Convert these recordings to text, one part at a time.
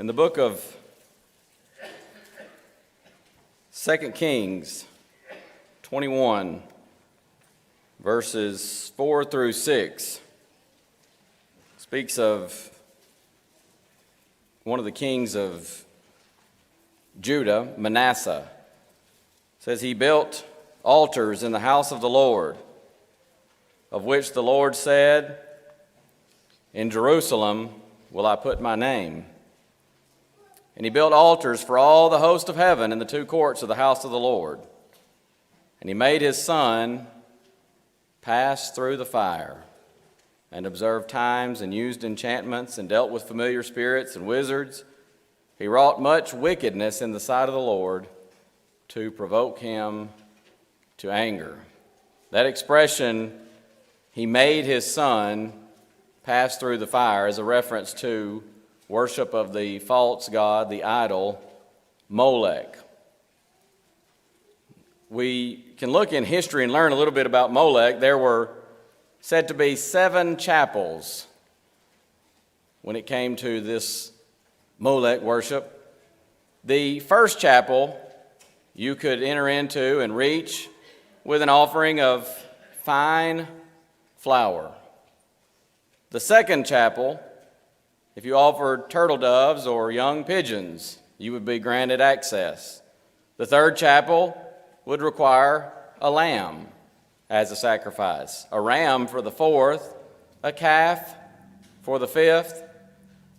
In the book of 2 Kings 21, verses 4 through 6, speaks of one of the kings of Judah, Manasseh. It says, he built altars in the house of the Lord, of which the Lord said, in Jerusalem will I put my name. And he built altars for all the host of heaven in the two courts of the house of the Lord. And he made his son pass through the fire, and observed times, and used enchantments, and dealt with familiar spirits and wizards. He wrought much wickedness in the sight of the Lord to provoke him to anger. That expression, he made his son pass through the fire, is a reference to worship of the false god, the idol, Molech. We can look in history and learn a little bit about Molech. There were said to be 7 chapels when it came to this Molech worship. The first chapel you could enter into and reach with an offering of fine flour. The second chapel, if you offered turtle doves or young pigeons, you would be granted access. The third chapel would require a lamb as a sacrifice, a ram for the fourth, a calf for the fifth,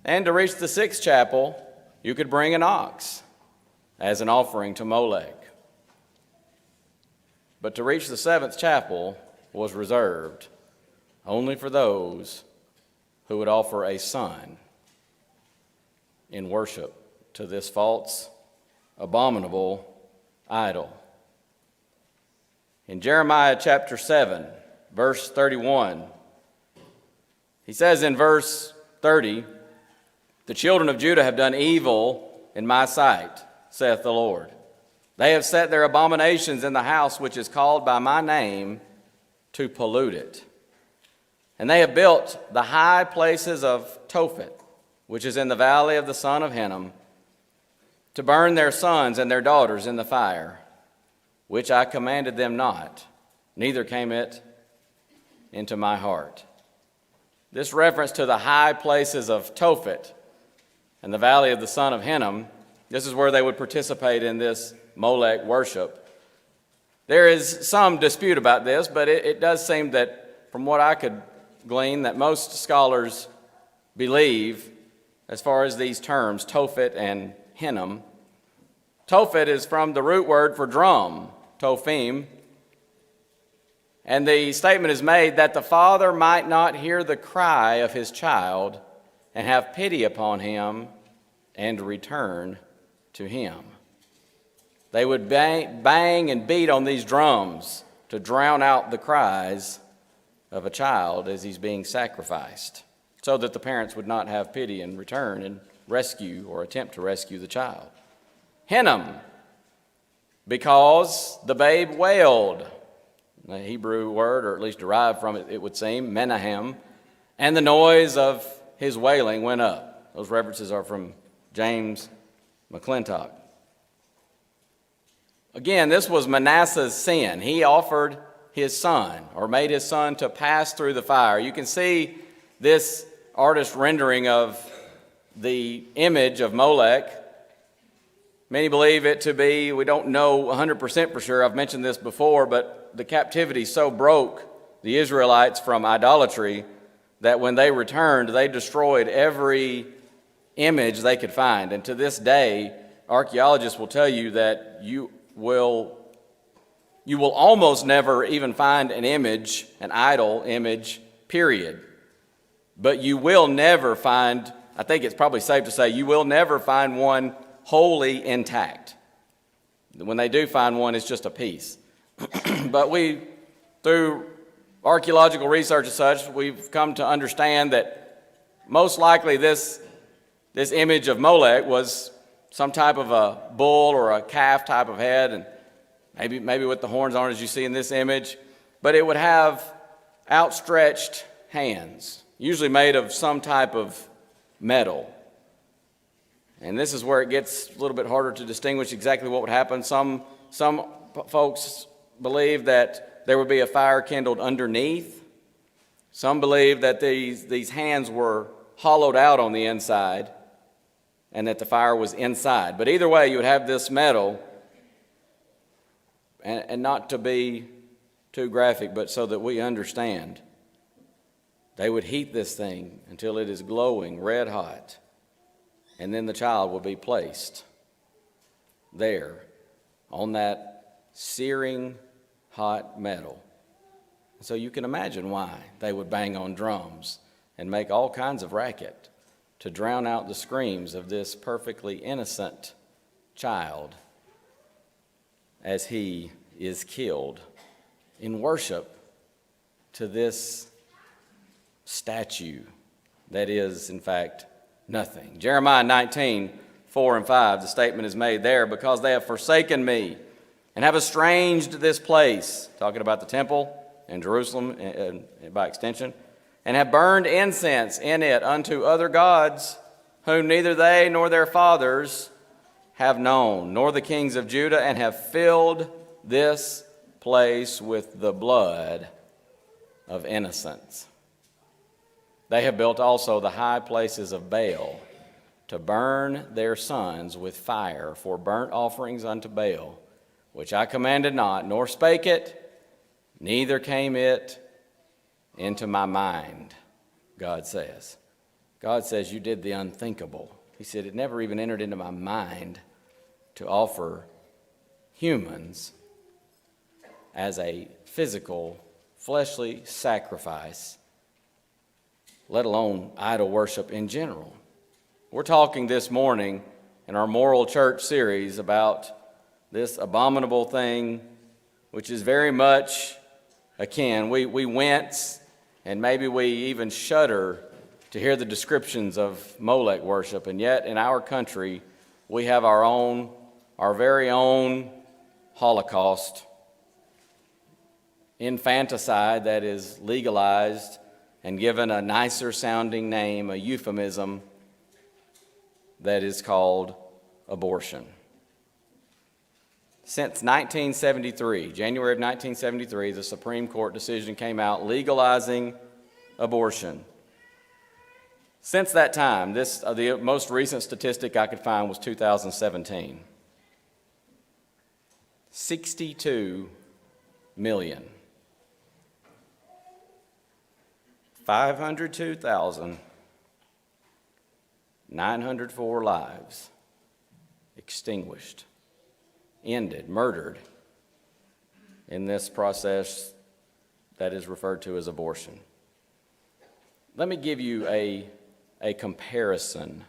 and to reach the sixth chapel, you could bring an ox as an offering to Molech. But to reach the seventh chapel was reserved only for those who would offer a son in worship to this false, abominable idol. In Jeremiah chapter 7, verse 31, he says in verse 30, the children of Judah have done evil in my sight, saith the Lord. They have set their abominations in the house which is called by my name to pollute it. And they have built the high places of Tophet, which is in the valley of the son of Hinnom, to burn their sons and their daughters in the fire, which I commanded them not, neither came it into my heart. This reference to the high places of Tophet and the valley of the son of Hinnom, this is where they would participate in this Molech worship. There is some dispute about this, but it does seem that, from what I could glean, that most scholars believe, as far as these terms, Tophet and Hinnom. Tophet is from the root word for drum, tophim, and the statement is made that the father might not hear the cry of his child and have pity upon him and return to him. They would bang and beat on these drums to drown out the cries of a child as he's being sacrificed, so that the parents would not have pity and return and rescue or attempt to rescue the child. Hinnom, because the babe wailed, the Hebrew word, or at least derived from it, it would seem, Menahem, and the noise of his wailing went up. Those references are from James McClintock. Again, this was Manasseh's sin. He offered his son, or made his son to pass through the fire. You can see this artist rendering of the image of Molech. Many believe it to be, we don't know 100% for sure, I've mentioned this before, but the captivity so broke the Israelites from idolatry that when they returned, they destroyed every image they could find. And to this day, archaeologists will tell you that you will almost never even find an image, an idol image, period. But you will never find, I think it's probably safe to say, you will never find one wholly intact. When they do find one, it's just a piece. But through archaeological research and such, we've come to understand that most likely this image of Molech was some type of a bull or a calf type of head, and maybe with the horns on it as you see in this image, but it would have outstretched hands, usually made of some type of metal. And this is where it gets a little bit harder to distinguish exactly what would happen. Some folks believe that there would be a fire kindled underneath. Some believe that these hands were hollowed out on the inside and that the fire was inside. But either way, you would have this metal, and not to be too graphic, but so that we understand, they would heat this thing until it is glowing red hot, and then the child would be placed there on that searing hot metal. So you can imagine why they would bang on drums and make all kinds of racket to drown out the screams of this perfectly innocent child as he is killed in worship to this statue that is, in fact, nothing. Jeremiah 19:4-5, the statement is made there, because they have forsaken me and have estranged this place, talking about the temple and Jerusalem and by extension, and have burned incense in it unto other gods, whom neither they nor their fathers have known, nor the kings of Judah, and have filled this place with the blood of innocents. They have built also the high places of Baal, to burn their sons with fire for burnt offerings unto Baal, which I commanded not, nor spake it, neither came it into my mind, God says. God says, you did the unthinkable. He said, it never even entered into my mind to offer humans as a physical, fleshly sacrifice, let alone idol worship in general. We're talking this morning in our Moral Church series about this abominable thing, which is very much akin. We wince and maybe we even shudder to hear the descriptions of Molech worship, and yet in our country we have our very own Holocaust, infanticide that is legalized and given a nicer sounding name, a euphemism that is called abortion. Since 1973, January of 1973, the Supreme Court decision came out legalizing abortion. Since that time, the most recent statistic I could find was 2017. 62 million. 502,904 lives extinguished, ended, murdered in this process that is referred to as abortion. Let me give you a comparison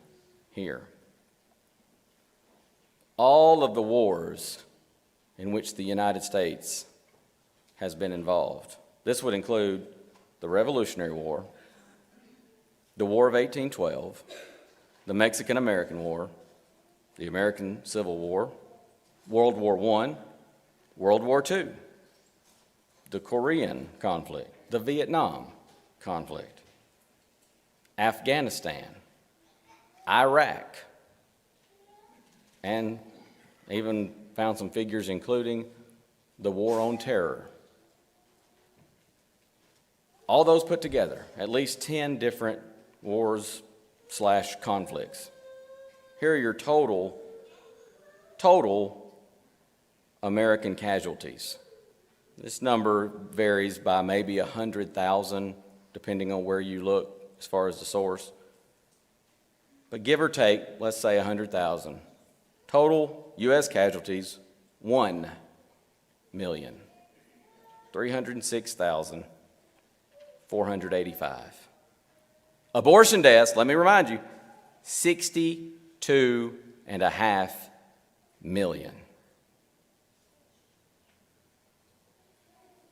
here. All of the wars in which the United States has been involved, this would include the Revolutionary War, the War of 1812, the Mexican-American War, the American Civil War, World War I, World War II, the Korean conflict, the Vietnam conflict, Afghanistan, Iraq, and even found some figures including the War on Terror. All those put together, at least 10 different wars/conflicts. Here are your total American casualties. This number varies by maybe 100,000, depending on where you look as far as the source. But give or take, let's say 100,000. Total U.S. casualties, 1,306,485. Abortion deaths, let me remind you, 62.5 million.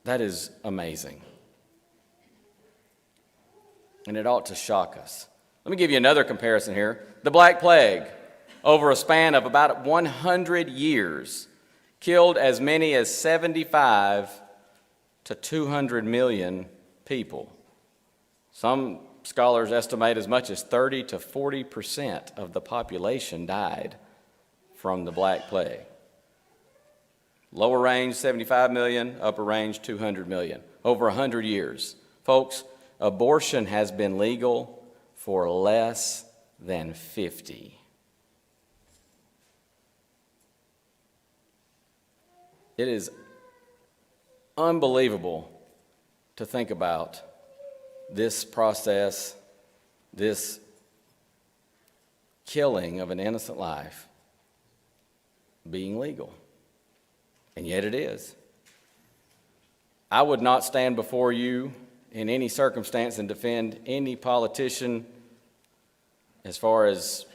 That is amazing. And it ought to shock us. Let me give you another comparison here. The Black Plague, over a span of about 100 years, killed as many as 75 to 200 million people. Some scholars estimate as much as 30 to 40% of the population died from the Black Plague. Lower range, 75 million, upper range, 200 million, over 100 years. Folks, abortion has been legal for less than 50. It is unbelievable to think about this process, this killing of an innocent life being legal. And yet it is. I would not stand before you in any circumstance and defend any politician as far as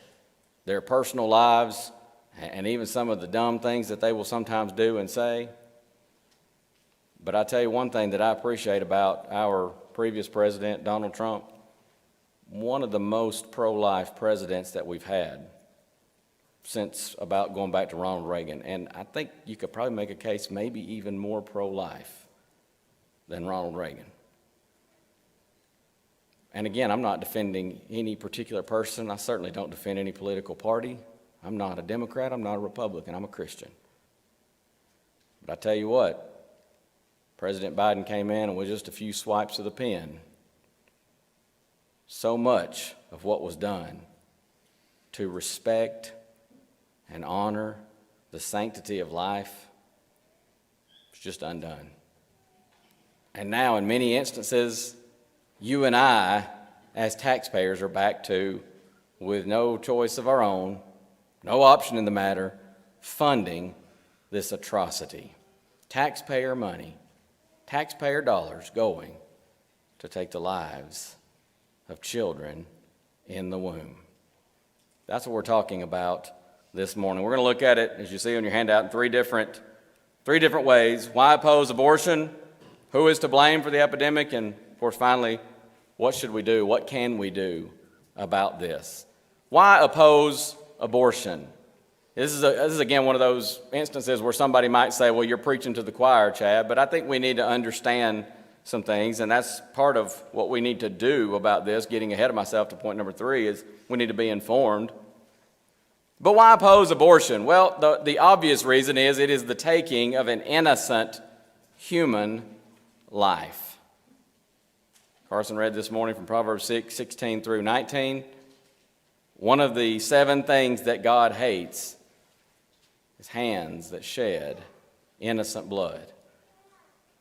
their personal lives and even some of the dumb things that they will sometimes do and say. But I tell you one thing that I appreciate about our previous president, Donald Trump, one of the most pro-life presidents that we've had since about going back to Ronald Reagan. And I think you could probably make a case maybe even more pro-life than Ronald Reagan. And again, I'm not defending any particular person. I certainly don't defend any political party. I'm not a Democrat. I'm not a Republican. I'm a Christian. But I tell you what, President Biden came in and with just a few swipes of the pen, so much of what was done to respect and honor the sanctity of life was just undone. And now, in many instances, you and I, as taxpayers, are back to, with no choice of our own, no option in the matter, funding this atrocity. Taxpayer money, taxpayer dollars going to take the lives of children in the womb. That's what we're talking about this morning. We're going to look at it, as you see on your handout, in three different ways. Why oppose abortion? Who is to blame for the epidemic? And, of course, finally, what should we do? What can we do about this? Why oppose abortion? This is again one of those instances where somebody might say, well, you're preaching to the choir, Chad, but I think we need to understand some things, and that's part of what we need to do about this. Getting ahead of myself to point number 3 is we need to be informed. But why oppose abortion? Well, the obvious reason is it is the taking of an innocent human life. Carson read this morning from Proverbs 6:16 through 19. One of the 7 things that God hates is hands that shed innocent blood.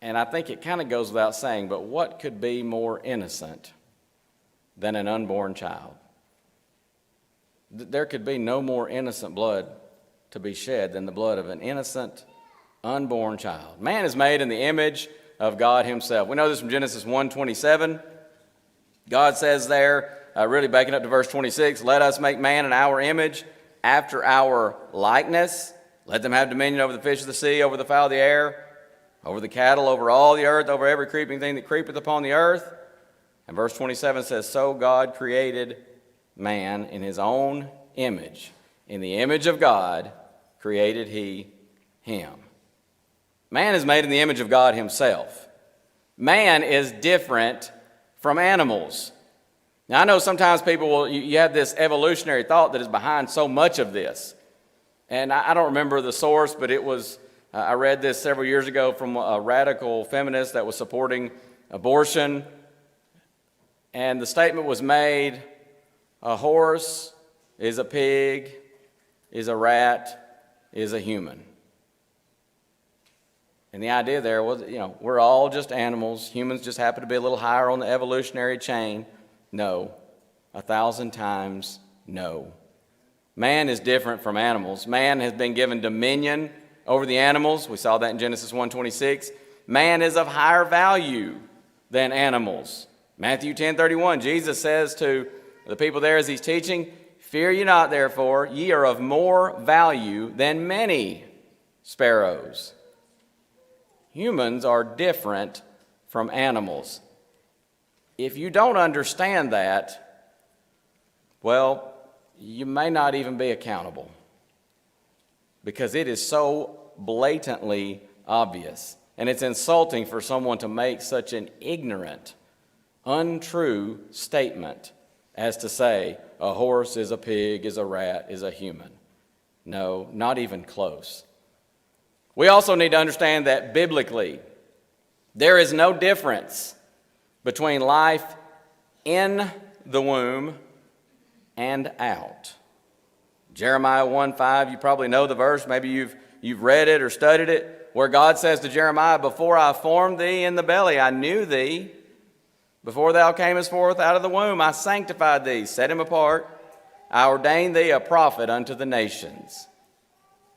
And I think it kind of goes without saying, but what could be more innocent than an unborn child? There could be no more innocent blood to be shed than the blood of an innocent, unborn child. Man is made in the image of God himself. We know this from Genesis 1:27. God says there, really backing up to verse 26, let us make man in our image, after our likeness. Let them have dominion over the fish of the sea, over the fowl of the air, over the cattle, over all the earth, over every creeping thing that creepeth upon the earth. And verse 27 says, so God created man in his own image. In the image of God created he him. Man is made in the image of God himself. Man is different from animals. Now, I know sometimes people will, you have this evolutionary thought that is behind so much of this. And I don't remember the source, but it was, I read this several years ago from a radical feminist that was supporting abortion. And the statement was made, a horse is a pig, is a rat, is a human. And the idea there was, we're all just animals. Humans just happen to be a little higher on the evolutionary chain. No. 1,000 times no. Man is different from animals. Man has been given dominion over the animals. We saw that in Genesis 1:26. Man is of higher value than animals. Matthew 10:31, Jesus says to the people there as he's teaching, fear ye not, therefore, ye are of more value than many sparrows. Humans are different from animals. If you don't understand that, well, you may not even be accountable because it is so blatantly obvious. And it's insulting for someone to make such an ignorant, untrue statement as to say a horse is a pig, is a rat, is a human. No, not even close. We also need to understand that biblically, there is no difference between life in the womb and out. Jeremiah 1:5, you probably know the verse, maybe you've read it or studied it, where God says to Jeremiah, "Before I formed thee in the belly, I knew thee. Before thou camest forth out of the womb, I sanctified thee, set him apart. I ordained thee a prophet unto the nations."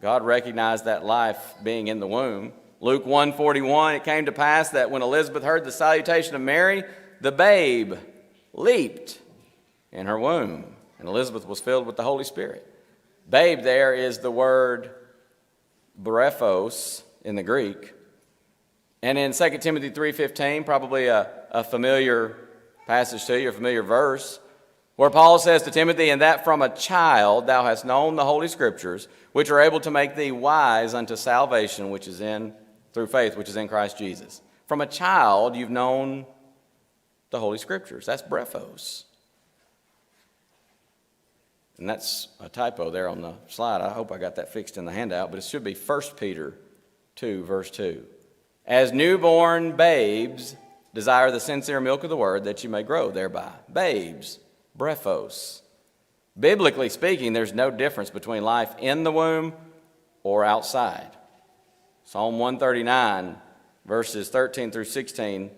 God recognized that life being in the womb. Luke 1:41, it came to pass that when Elizabeth heard the salutation of Mary, the babe leaped in her womb, and Elizabeth was filled with the Holy Spirit. Babe there is the word brephos in the Greek. And in 2 Timothy 3:15, probably a familiar passage to you, a familiar verse, where Paul says to Timothy, "And that from a child thou hast known the Holy Scriptures, which are able to make thee wise unto salvation, which is through faith, which is in Christ Jesus." From a child you've known the Holy Scriptures. That's brephos. And that's a typo there on the slide. I hope I got that fixed in the handout, but it should be 1 Peter 2, verse 2. "As newborn babes desire the sincere milk of the word, that you may grow thereby." Babes, brephos. Biblically speaking, there's no difference between life in the womb or outside. Psalm 139, verses 13 through 16,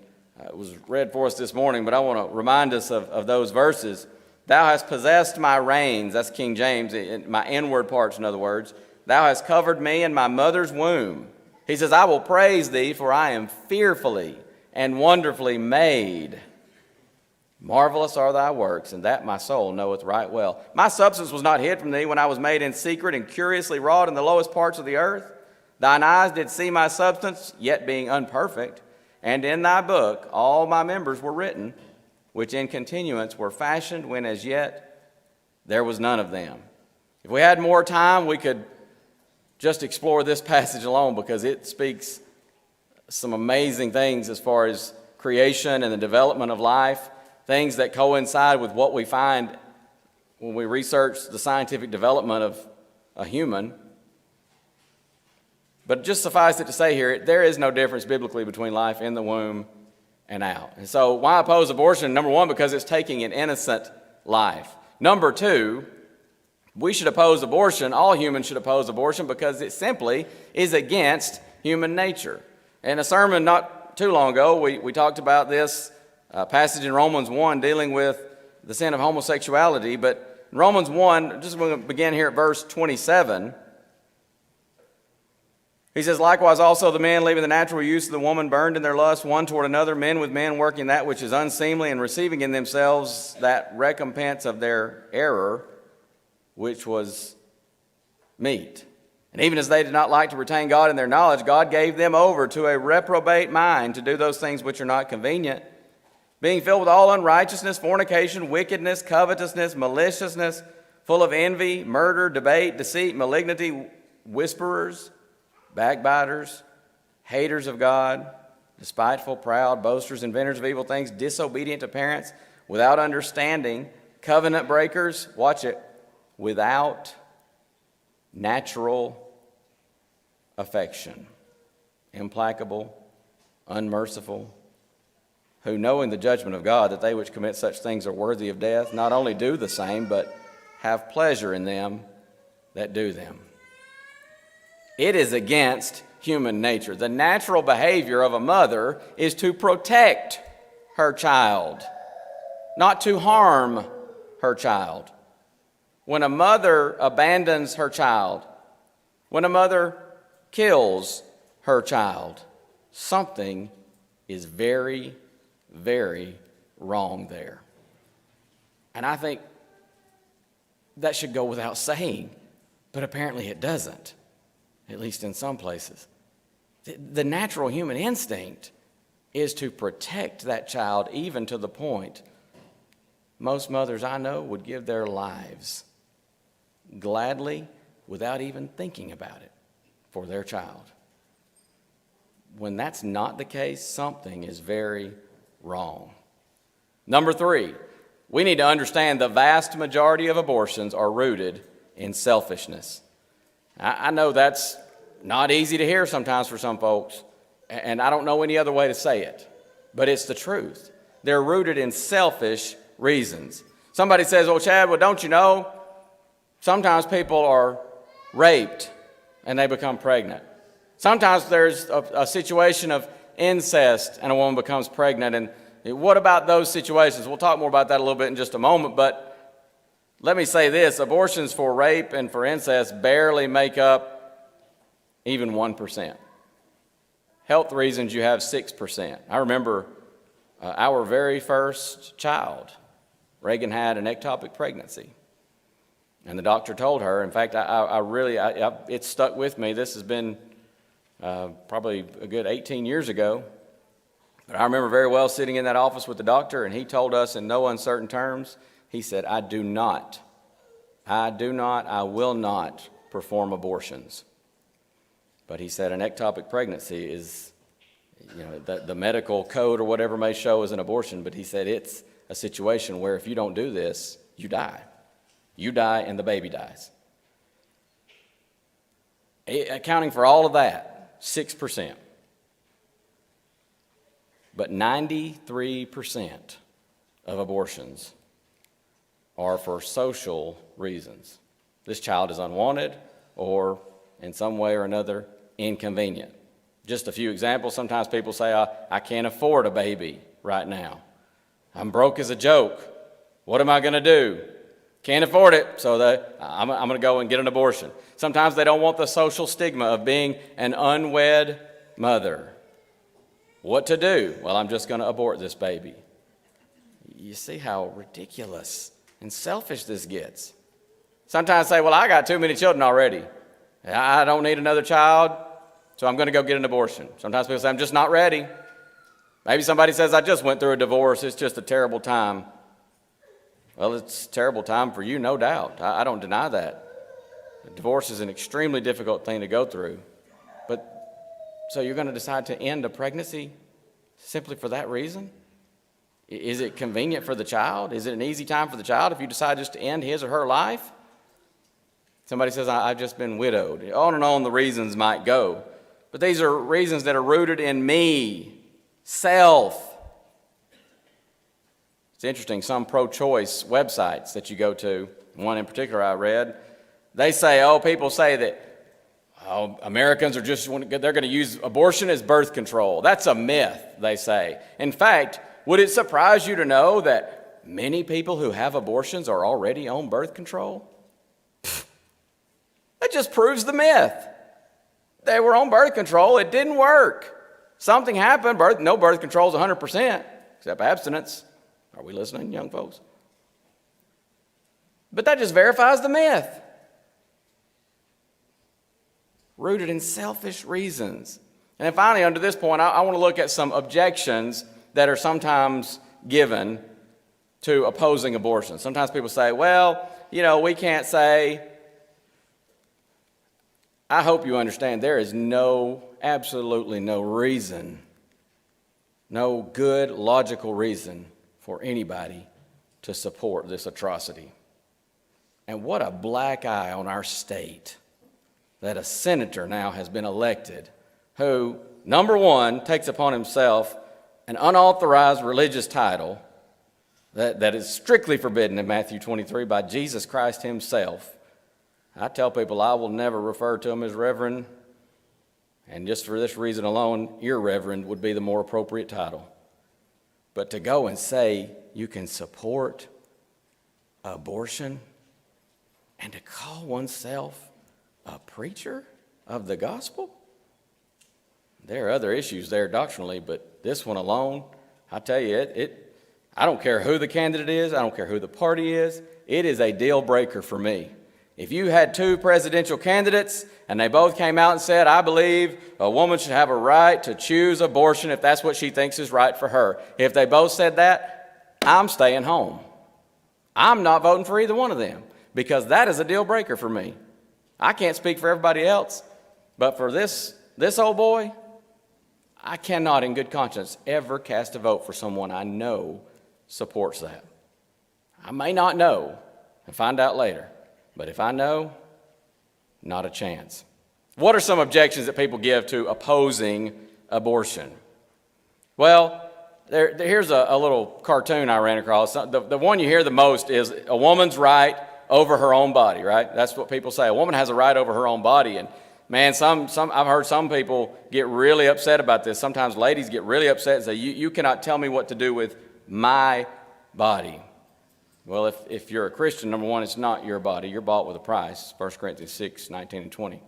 was read for us this morning, but I want to remind us of those verses. "Thou hast possessed my reins," that's King James, my inward parts, in other words. "Thou hast covered me in my mother's womb." He says, "I will praise thee, for I am fearfully and wonderfully made. Marvelous are thy works, and that my soul knoweth right well. My substance was not hid from thee when I was made in secret and curiously wrought in the lowest parts of the earth. Thine eyes did see my substance, yet being unperfect. And in thy book all my members were written, which in continuance were fashioned when as yet there was none of them." If we had more time, we could just explore this passage alone, because it speaks some amazing things as far as creation and the development of life, things that coincide with what we find when we research the scientific development of a human. But just suffice it to say here, there is no difference biblically between life in the womb and out. And so why oppose abortion? Number one, because it's taking an innocent life. Number two, we should oppose abortion. All humans should oppose abortion because it simply is against human nature. In a sermon not too long ago, we talked about this passage in Romans 1 dealing with the sin of homosexuality. But in Romans 1, just going to begin here at verse 27, he says, "Likewise also the men, leaving the natural use of the woman, burned in their lust one toward another, men with men, working that which is unseemly, and receiving in themselves that recompense of their error, which was meat. And even as they did not like to retain God in their knowledge, God gave them over to a reprobate mind to do those things which are not convenient, being filled with all unrighteousness, fornication, wickedness, covetousness, maliciousness, full of envy, murder, debate, deceit, malignity, whisperers, backbiters, haters of God, despiteful, proud, boasters, inventors of evil things, disobedient to parents, without understanding, covenant breakers," watch it, "without natural affection, implacable, unmerciful, who knowing the judgment of God, that they which commit such things are worthy of death, not only do the same, but have pleasure in them that do them." It is against human nature. The natural behavior of a mother is to protect her child, not to harm her child. When a mother abandons her child, when a mother kills her child, something is very, very wrong there. And I think that should go without saying, but apparently it doesn't, at least in some places. The natural human instinct is to protect that child, even to the point most mothers I know would give their lives gladly, without even thinking about it, for their child. When that's not the case, something is very wrong. Number 3, we need to understand the vast majority of abortions are rooted in selfishness. I know that's not easy to hear sometimes for some folks, and I don't know any other way to say it, but it's the truth. They're rooted in selfish reasons. Somebody says, well, Chad, don't you know, sometimes people are raped and they become pregnant. Sometimes there's a situation of incest and a woman becomes pregnant. And what about those situations? We'll talk more about that a little bit in just a moment, but let me say this. Abortions for rape and for incest barely make up even 1%. Health reasons, you have 6%. I remember our very first child. Reagan had an ectopic pregnancy. And the doctor told her, in fact, it stuck with me. This has been probably a good 18 years ago. But I remember very well sitting in that office with the doctor, and he told us in no uncertain terms, he said, I will not perform abortions. But he said an ectopic pregnancy is, the medical code or whatever may show as an abortion, but he said it's a situation where if you don't do this, you die. You die and the baby dies. Accounting for all of that, 6%. But 93% of abortions are for social reasons. This child is unwanted or in some way or another inconvenient. Just a few examples. Sometimes people say, I can't afford a baby right now. I'm broke as a joke. What am I going to do? Can't afford it, so I'm going to go and get an abortion. Sometimes they don't want the social stigma of being an unwed mother. What to do? Well, I'm just going to abort this baby. You see how ridiculous and selfish this gets. Sometimes say, well, I got too many children already. I don't need another child, so I'm going to go get an abortion. Sometimes people say, I'm just not ready. Maybe somebody says, I just went through a divorce. It's just a terrible time. Well, it's a terrible time for you, no doubt. I don't deny that. Divorce is an extremely difficult thing to go through. But so you're going to decide to end a pregnancy simply for that reason? Is it convenient for the child? Is it an easy time for the child if you decide just to end his or her life? Somebody says, I've just been widowed. On and on the reasons might go. But these are reasons that are rooted in me, self. It's interesting, some pro-choice websites that you go to, one in particular I read, they say, people say that Americans are they're going to use abortion as birth control. That's a myth, they say. In fact, would it surprise you to know that many people who have abortions are already on birth control? That just proves the myth. They were on birth control. It didn't work. Something happened. No birth control is 100%, except abstinence. Are we listening, young folks? But that just verifies the myth. Rooted in selfish reasons. And then finally, under this point, I want to look at some objections that are sometimes given to opposing abortion. Sometimes people say, we can't say. I hope you understand there is absolutely no reason, no good, logical reason for anybody to support this atrocity. And what a black eye on our state that a senator now has been elected who, number one, takes upon himself an unauthorized religious title that is strictly forbidden in Matthew 23 by Jesus Christ himself. I tell people I will never refer to him as reverend, and just for this reason alone, irreverend would be the more appropriate title. But to go and say you can support abortion and to call oneself a preacher of the gospel? There are other issues there doctrinally, but this one alone, I tell you, I don't care who the candidate is, I don't care who the party is, it is a deal breaker for me. If you had two presidential candidates and they both came out and said, I believe a woman should have a right to choose abortion if that's what she thinks is right for her. If they both said that, I'm staying home. I'm not voting for either one of them because that is a deal breaker for me. I can't speak for everybody else, but for this old boy, I cannot in good conscience ever cast a vote for someone I know supports that. I may not know and find out later, but if I know, not a chance. What are some objections that people give to opposing abortion? Well, here's a little cartoon I ran across. The one you hear the most is a woman's right over her own body, right? That's what people say. A woman has a right over her own body. And man, I've heard some people get really upset about this. Sometimes ladies get really upset and say, you cannot tell me what to do with my body. Well, if you're a Christian, number one, it's not your body. You're bought with a price, 1 Corinthians 6, 19 and 20.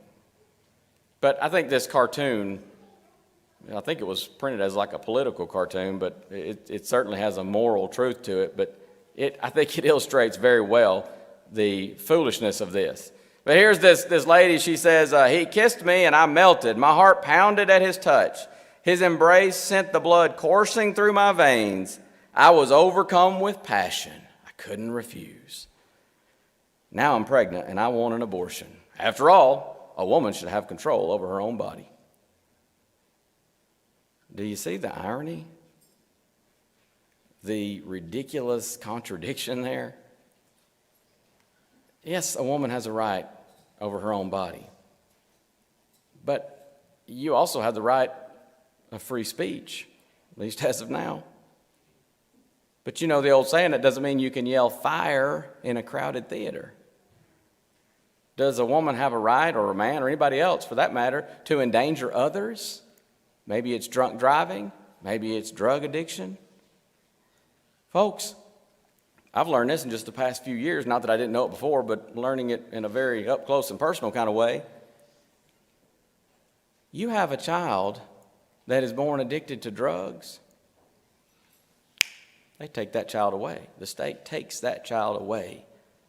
But I think this cartoon, I think it was printed as like a political cartoon, but it certainly has a moral truth to it. But I think it illustrates very well the foolishness of this. But here's this lady, she says, he kissed me and I melted. My heart pounded at his touch. His embrace sent the blood coursing through my veins. I was overcome with passion. I couldn't refuse. Now I'm pregnant and I want an abortion. After all, a woman should have control over her own body. Do you see the irony? The ridiculous contradiction there? Yes, a woman has a right over her own body. But you also have the right of free speech, at least as of now. But you know the old saying, that doesn't mean you can yell fire in a crowded theater. Does a woman have a right, or a man, or anybody else for that matter, to endanger others? Maybe it's drunk driving. Maybe it's drug addiction. Folks, I've learned this in just the past few years, not that I didn't know it before, but learning it in a very up close and personal kind of way. You have a child that is born addicted to drugs, they take that child away. The state takes that child away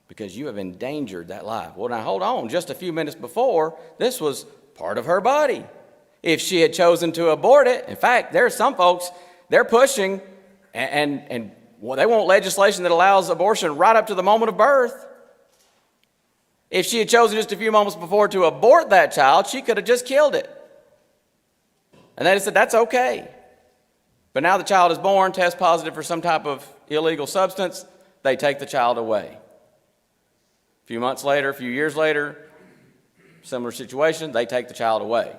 because you have endangered that life. Well, now hold on. Just a few minutes before, this was part of her body. If she had chosen to abort it, in fact, there are some folks, they're pushing and well, they want legislation that allows abortion right up to the moment of birth. If she had chosen just a few moments before to abort that child, she could have just killed it. And they said, that's okay. But now the child is born, tests positive for some type of illegal substance, they take the child away. A few months later, a few years later, similar situation, they take the child away.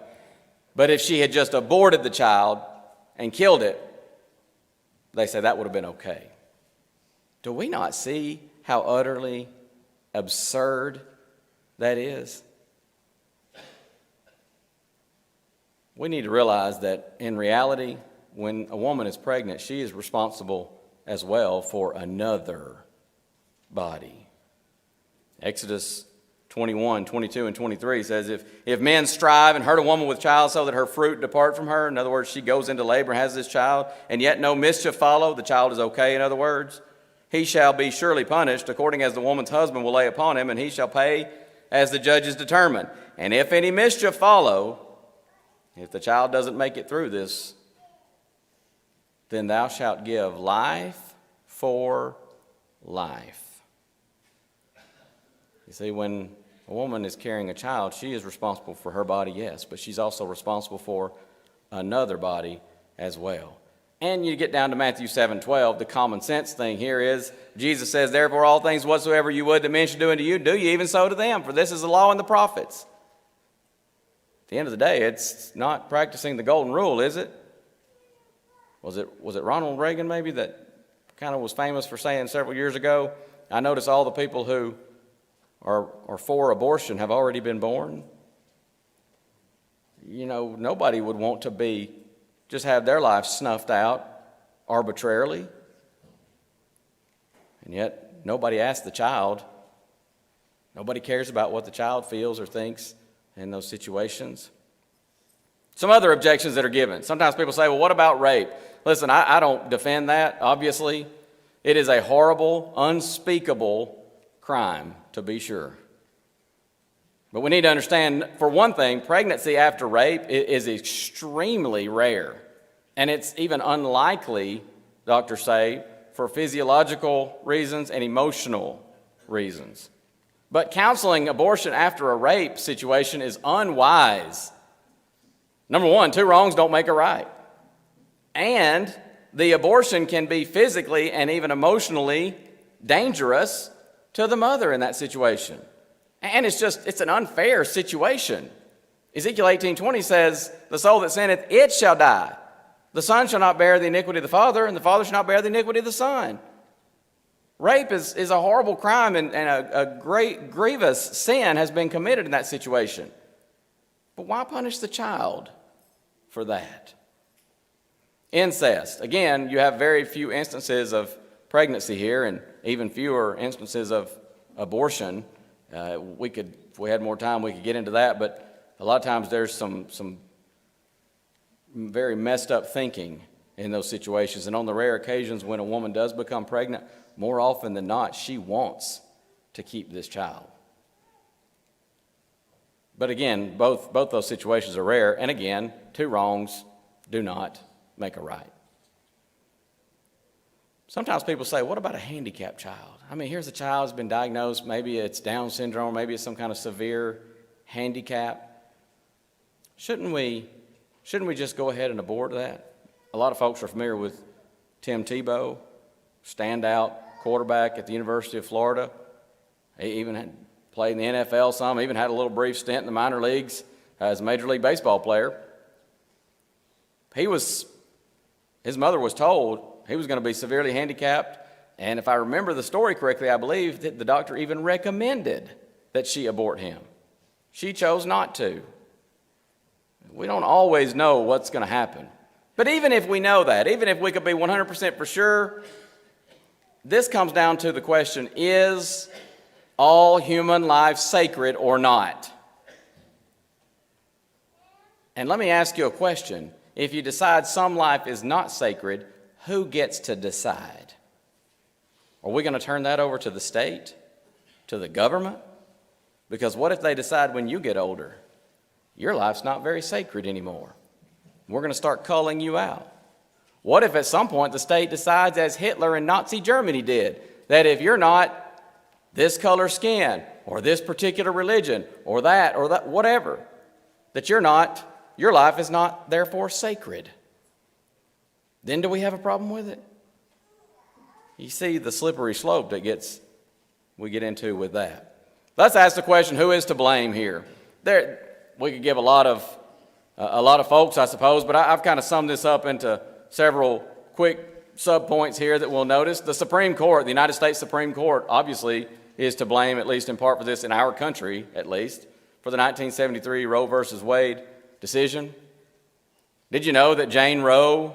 But if she had just aborted the child and killed it, they say that would have been okay. Do we not see how utterly absurd that is? We need to realize that in reality, when a woman is pregnant, she is responsible as well for another body. Exodus 21, 22, and 23 says, if men strive and hurt a woman with child so that her fruit depart from her, in other words, she goes into labor and has this child, and yet no mischief follow, the child is okay, in other words, he shall be surely punished according as the woman's husband will lay upon him, and he shall pay as the judges determine. And if any mischief follow, if the child doesn't make it through this, then thou shalt give life for life. You see, when a woman is carrying a child, she is responsible for her body, yes, but she's also responsible for another body as well. And you get down to Matthew 7:12, the common sense thing here is, Jesus says, therefore all things whatsoever you would that men should do unto you, do ye even so to them, for this is the law and the prophets. At the end of the day, it's not practicing the golden rule, is it? Was it Ronald Reagan maybe that kind of was famous for saying several years ago, I notice all the people who are for abortion have already been born? You know, nobody would want to just have their life snuffed out arbitrarily. And yet, nobody asks the child. Nobody cares about what the child feels or thinks in those situations. Some other objections that are given. Sometimes people say, well, what about rape? Listen, I don't defend that, obviously. It is a horrible, unspeakable crime, to be sure. But we need to understand, for one thing, pregnancy after rape is extremely rare. And it's even unlikely, doctors say, for physiological reasons and emotional reasons. But counseling abortion after a rape situation is unwise. Number one, two wrongs don't make a right. And the abortion can be physically and even emotionally dangerous to the mother in that situation. And it's an unfair situation. Ezekiel 18:20 says, the soul that sinneth, it shall die. The son shall not bear the iniquity of the father, and the father shall not bear the iniquity of the son. Rape is a horrible crime, and a great grievous sin has been committed in that situation. But why punish the child for that? Incest. Again, you have very few instances of pregnancy here, and even fewer instances of abortion. If we had more time, we could get into that, but a lot of times there's some very messed up thinking in those situations. And on the rare occasions when a woman does become pregnant, more often than not, she wants to keep this child. But again, both those situations are rare. And again, two wrongs do not make a right. Sometimes people say, what about a handicapped child? I mean, here's a child who's been diagnosed. Maybe it's Down syndrome. Maybe it's some kind of severe handicap. Shouldn't we just go ahead and abort that? A lot of folks are familiar with Tim Tebow, standout quarterback at the University of Florida. He even had played in the NFL some, even had a little brief stint in the minor leagues as a Major League Baseball player. His mother was told he was going to be severely handicapped, and if I remember the story correctly, I believe that the doctor even recommended that she abort him. She chose not to. We don't always know what's going to happen. But even if we know that, even if we could be 100% for sure, this comes down to the question, is all human life sacred or not? And let me ask you a question. If you decide some life is not sacred, who gets to decide? Are we going to turn that over to the state, to the government? Because what if they decide when you get older, your life's not very sacred anymore? We're going to start culling you out. What if at some point the state decides, as Hitler and Nazi Germany did, that if you're not this color skin or this particular religion or that, whatever, that your life is not therefore sacred? Then do we have a problem with it? You see the slippery slope that we get into with that. Let's ask the question, who is to blame here? We could give a lot of folks, I suppose, but I've kind of summed this up into several quick subpoints here that we'll notice. The Supreme Court, the United States Supreme Court, obviously is to blame, at least in part for this, in our country at least, for the 1973 Roe versus Wade decision. Did you know that Jane Roe,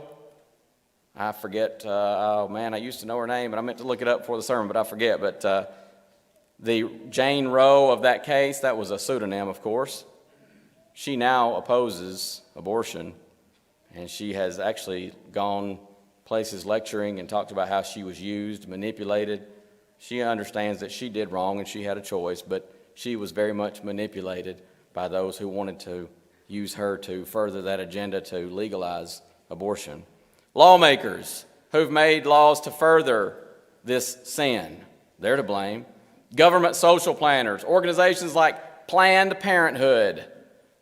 I forget, I used to know her name, and I meant to look it up before the sermon, but I forget. But the Jane Roe of that case, that was a pseudonym, of course. She now opposes abortion, and she has actually gone places lecturing and talked about how she was used, manipulated. She understands that she did wrong and she had a choice, but she was very much manipulated by those who wanted to use her to further that agenda to legalize abortion. Lawmakers who've made laws to further this sin, they're to blame. Government social planners, organizations like Planned Parenthood,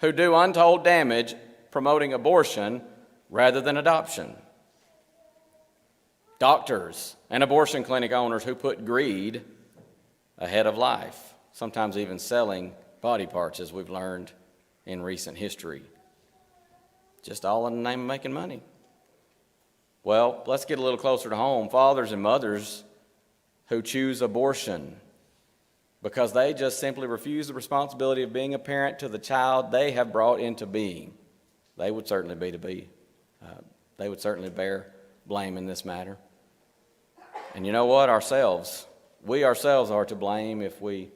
who do untold damage promoting abortion rather than adoption. Doctors and abortion clinic owners who put greed ahead of life, sometimes even selling body parts, as we've learned in recent history. Just all in the name of making money. Well, let's get a little closer to home. Fathers and mothers who choose abortion because they just simply refuse the responsibility of being a parent to the child they have brought into being. They would certainly they would certainly bear blame in this matter. And you know what? We ourselves are to blame if we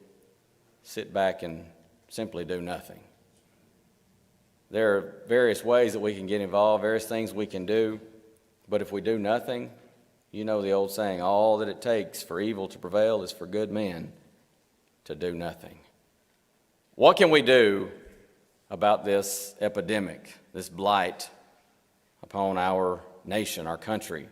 sit back and simply do nothing. There are various ways that we can get involved, various things we can do, but if we do nothing, you know the old saying, all that it takes for evil to prevail is for good men to do nothing. What can we do about this epidemic, this blight upon our nation, our country?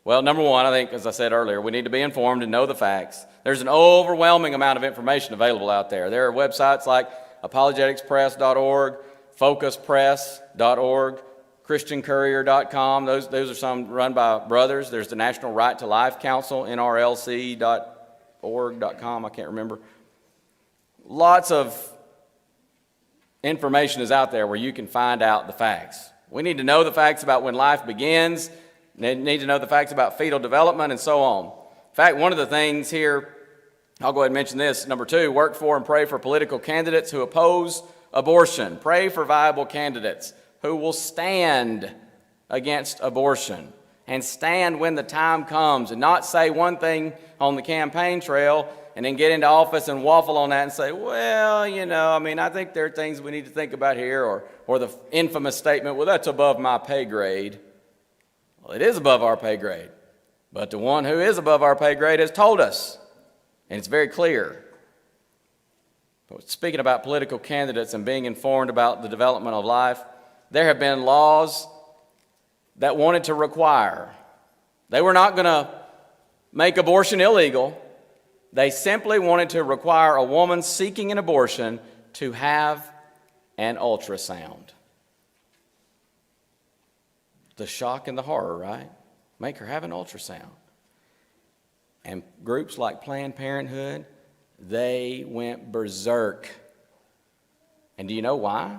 Well, number one, I think, as I said earlier, we need to be informed and know the facts. There's an overwhelming amount of information available out there. There are websites like apologeticspress.org, focuspress.org, ChristianCourier.com. Those are some run by brothers. There's the National Right to Life Council, NRLC.org.com, I can't remember. Lots of information is out there where you can find out the facts. We need to know the facts about when life begins. We need to know the facts about fetal development and so on. In fact, one of the things here, I'll go ahead and mention this. Number 2, work for and pray for political candidates who oppose abortion. Pray for viable candidates who will stand against abortion and stand when the time comes and not say one thing on the campaign trail and then get into office and waffle on that and say, well, I think there are things we need to think about here, or the infamous statement, well, that's above my pay grade. Well, it is above our pay grade, but the one who is above our pay grade has told us, and it's very clear. But speaking about political candidates and being informed about the development of life, there have been laws that wanted to require. They were not going to make abortion illegal. They simply wanted to require a woman seeking an abortion to have an ultrasound. The shock and the horror, right? Make her have an ultrasound. And groups like Planned Parenthood, they went berserk. And do you know why?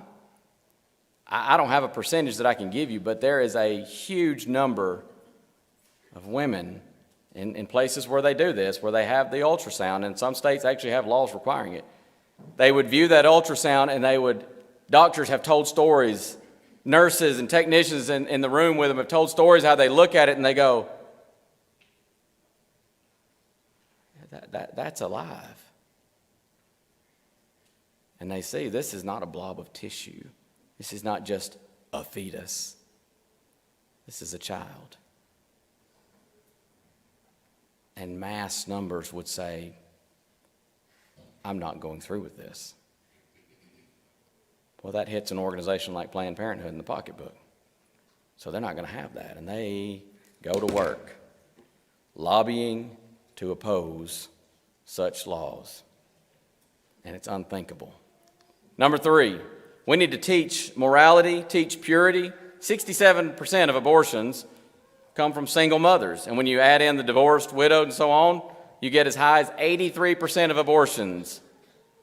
I don't have a percentage that I can give you, but there is a huge number of women in places where they do this, where they have the ultrasound, and some states actually have laws requiring it. They would view that ultrasound, and doctors have told stories, nurses and technicians in the room with them have told stories how they look at it and they go, that's alive. And they see this is not a blob of tissue. This is not just a fetus. This is a child. And mass numbers would say, I'm not going through with this. Well, that hits an organization like Planned Parenthood in the pocketbook. So they're not going to have that. And they go to work lobbying to oppose such laws. And it's unthinkable. Number 3, we need to teach morality, teach purity. 67% of abortions come from single mothers. And when you add in the divorced, widowed, and so on, you get as high as 83% of abortions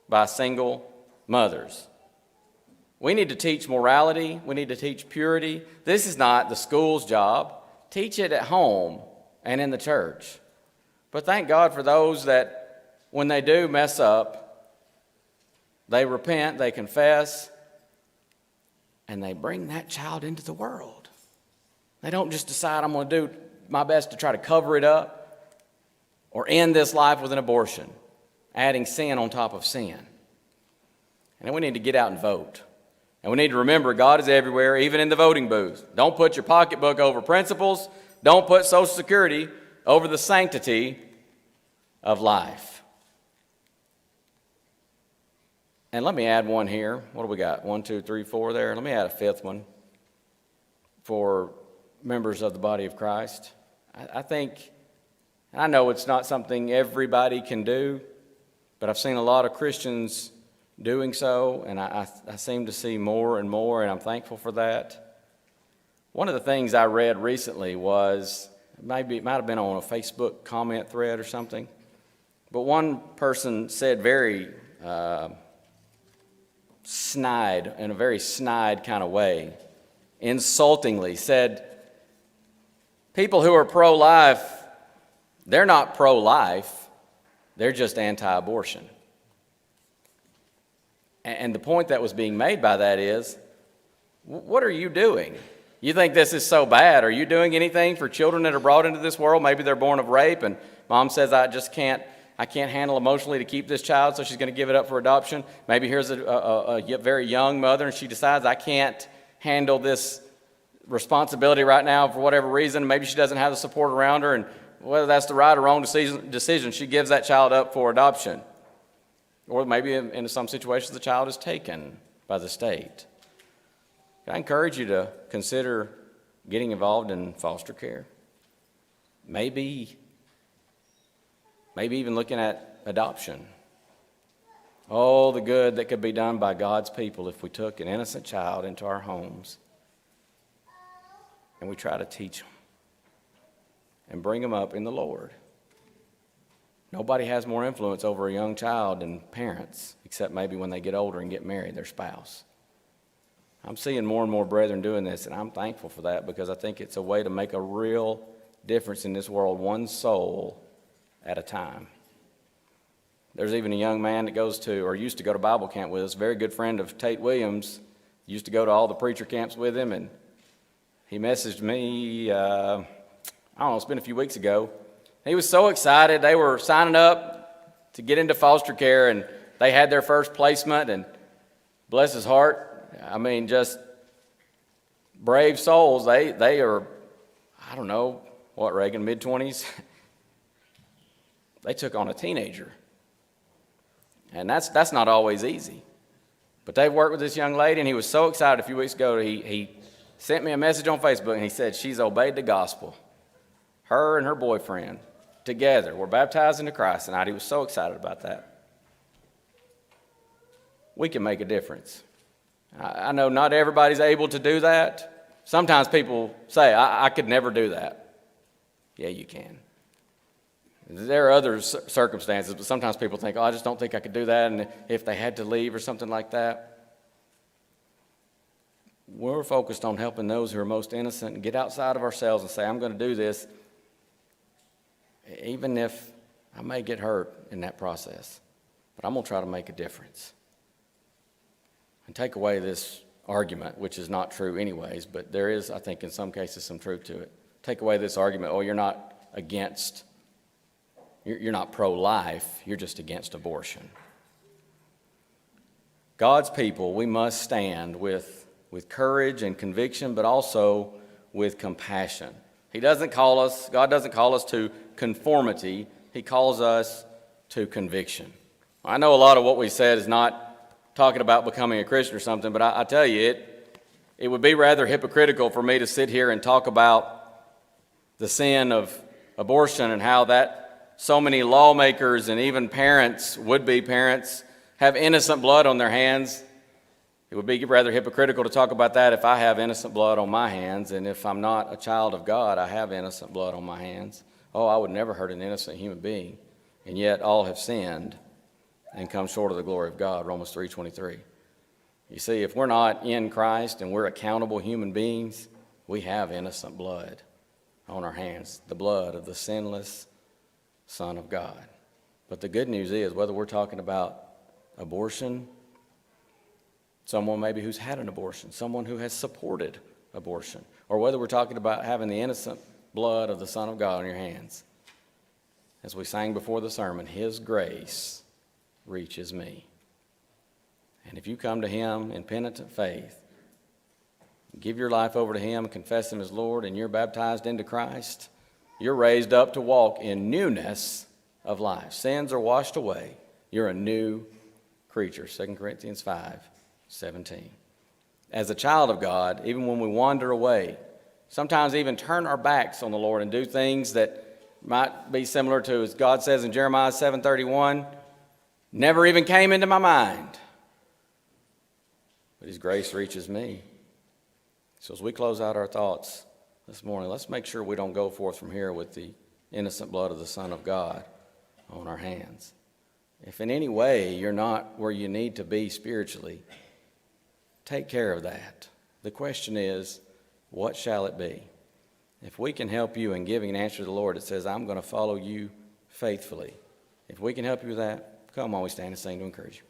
by single mothers. We need to teach morality. We need to teach purity. This is not the school's job. Teach it at home and in the church. But thank God for those that when they do mess up, they repent, they confess, and they bring that child into the world. They don't just decide, I'm going to do my best to try to cover it up or end this life with an abortion, adding sin on top of sin. And then we need to get out and vote. And we need to remember God is everywhere, even in the voting booth. Don't put your pocketbook over principles. Don't put Social Security over the sanctity of life. And let me add one here. What do we got? 1, 2, 3, 4 there. Let me add a 5th one for members of the body of Christ. I think, and I know it's not something everybody can do, but I've seen a lot of Christians doing so, and I seem to see more and more, and I'm thankful for that. One of the things I read recently was, it might have been on a Facebook comment thread or something, but one person said very in a very snide kind of way, insultingly said, people who are pro-life, they're not pro-life, they're just anti-abortion. And the point that was being made by that is, what are you doing? You think this is so bad? Are you doing anything for children that are brought into this world? Maybe they're born of rape and mom says, I can't handle emotionally to keep this child, so she's going to give it up for adoption. Maybe here's a very young mother, and she decides, I can't handle this responsibility right now for whatever reason. Maybe she doesn't have the support around her, and whether that's the right or wrong decision, she gives that child up for adoption. Or maybe in some situations, the child is taken by the state. I encourage you to consider getting involved in foster care. Maybe even looking at adoption. Oh, the good that could be done by God's people if we took an innocent child into our homes and we try to teach them and bring them up in the Lord. Nobody has more influence over a young child than parents, except maybe when they get older and get married, their spouse. I'm seeing more and more brethren doing this, and I'm thankful for that because I think it's a way to make a real difference in this world, one soul at a time. There's even a young man that goes to, or used to go to Bible camp with us, a very good friend of Tate Williams, used to go to all the preacher camps with him, and he messaged me, I don't know, it's been a few weeks ago. He was so excited. They were signing up to get into foster care, and they had their first placement, and bless his heart, I mean, just brave souls. They are, I don't know, what, Reagan, mid-20s? They took on a teenager. And that's not always easy. But they've worked with this young lady, and he was so excited a few weeks ago. He sent me a message on Facebook, and he said she's obeyed the gospel. Her and her boyfriend together were baptized into Christ tonight. He was so excited about that. We can make a difference. I know not everybody's able to do that. Sometimes people say, I could never do that. Yeah, you can. There are other circumstances, but sometimes people think, I just don't think I could do that, and if they had to leave or something like that. We're focused on helping those who are most innocent and get outside of ourselves and say, I'm going to do this, even if I may get hurt in that process. But I'm going to try to make a difference. And take away this argument, which is not true anyways, but there is, I think, in some cases some truth to it. Take away this argument, you're not against, you're not pro-life, you're just against abortion. God's people, we must stand with courage and conviction, but also with compassion. God doesn't call us to conformity, He calls us to conviction. I know a lot of what we said is not talking about becoming a Christian or something, but I tell you, it would be rather hypocritical for me to sit here and talk about the sin of abortion and how that so many lawmakers and even parents, would-be parents, have innocent blood on their hands. It would be rather hypocritical to talk about that if I have innocent blood on my hands, and if I'm not a child of God, I have innocent blood on my hands. I would never hurt an innocent human being, and yet all have sinned and come short of the glory of God, Romans 3:23. You see, if we're not in Christ and we're accountable human beings, we have innocent blood on our hands, the blood of the sinless Son of God. But the good news is, whether we're talking about abortion, someone maybe who's had an abortion, someone who has supported abortion, or whether we're talking about having the innocent blood of the Son of God on your hands, as we sang before the sermon, His grace reaches me. And if you come to Him in penitent faith, give your life over to Him, confess Him as Lord, and you're baptized into Christ, you're raised up to walk in newness of life. Sins are washed away. You're a new creature, 2 Corinthians 5:17. As a child of God, even when we wander away, sometimes even turn our backs on the Lord and do things that might be similar to, as God says in Jeremiah 7:31, never even came into my mind. But His grace reaches me. So as we close out our thoughts this morning, let's make sure we don't go forth from here with the innocent blood of the Son of God on our hands. If in any way you're not where you need to be spiritually, take care of that. The question is, what shall it be? If we can help you in giving an answer to the Lord that says, I'm going to follow you faithfully. If we can help you with that, come on, we stand and sing to encourage you.